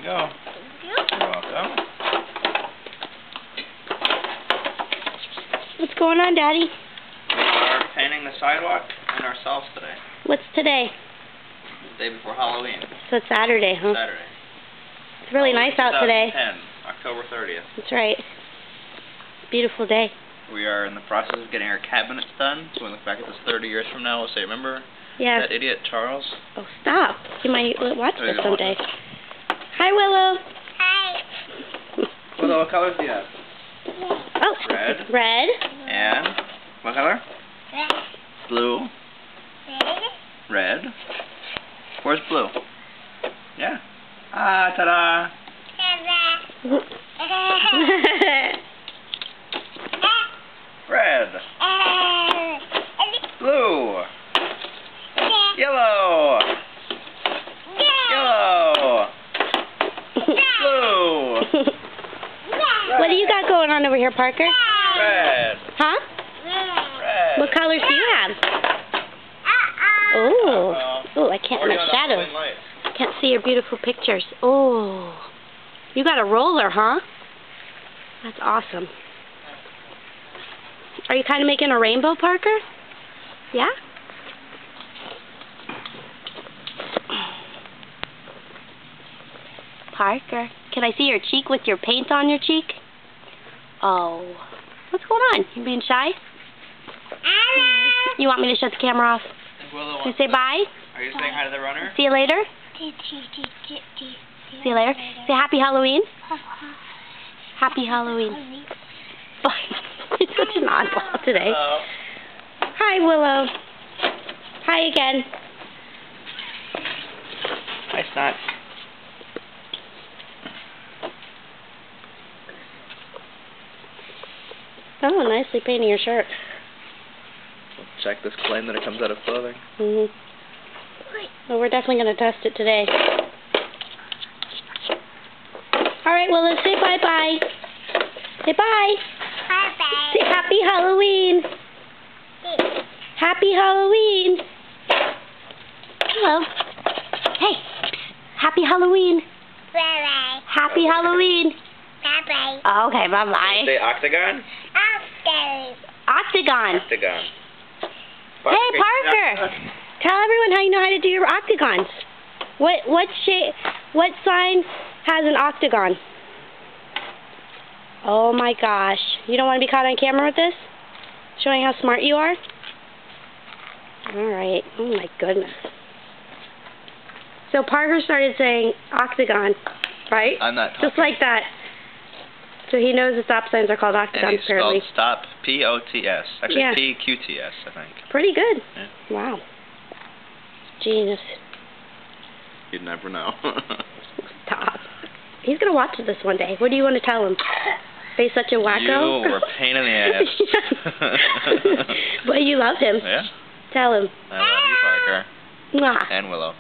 go. You're welcome. What's going on, Daddy? We are painting the sidewalk and ourselves today. What's today? The day before Halloween. So it's Saturday, huh? Saturday. It's really nice out today. 2010, October 30th. That's right. Beautiful day. We are in the process of getting our cabinets done. So when we look back at this 30 years from now, we'll say, remember that idiot Charles? Oh, stop. You might watch this someday. Hi, Willow. Hi. Willow, what colors do you have? Oh. Red. Red. And what color? Red. Blue. Red. Red. Where's blue? Yeah. Ah, ta-da. Red. Blue. Yellow. Yellow. Blue. What do you got going on over here, Parker? Red. Huh? Red. What colors do you have? Oh. Oh, I can't in the shadows. Can't see your beautiful pictures. Oh. You got a roller, huh? That's awesome. Are you kind of making a rainbow, Parker? Yeah? Parker, can I see your cheek with your paint on your cheek? Oh. What's going on? You being shy? You want me to shut the camera off? Can you say bye? Are you saying hi to the runner? See you later? See you later. Say happy Halloween. Happy Halloween. Bye. You're such an oddball today. Hello. Hi, Willow. Hi again. Hi, Snot. Oh, nicely painting your shirt. Check this claim that it comes out of clothing. Well, we're definitely going to test it today. All right, well, let's say bye-bye. Say bye. Bye-bye. Say happy Halloween. Happy Halloween. Hello. Hey. Happy Halloween. Bye-bye. Happy Halloween. Bye-bye. Okay, bye-bye. Say octagon? Octagon. Octagon. Hey, Parker. Tell everyone how you know how to do your octagons. What shape? What sign has an octagon? Oh my gosh! You don't want to be caught on camera with this? Showing how smart you are? All right. Oh my goodness. So Parker started saying octagon, right? I'm not talking. Just like that. So he knows the stop signs are called octagons, and he apparently. spelled stop, P-O-T-S. Actually, Yeah. P-Q-T-S, I think. Pretty good. Yeah. Wow. Genius. You'd never know. Stop. He's going to watch this one day. What do you want to tell him? He's such a wacko? You were a pain in the ass. But you love him. Yeah? Tell him. I love you, Parker. Mwah. And Willow.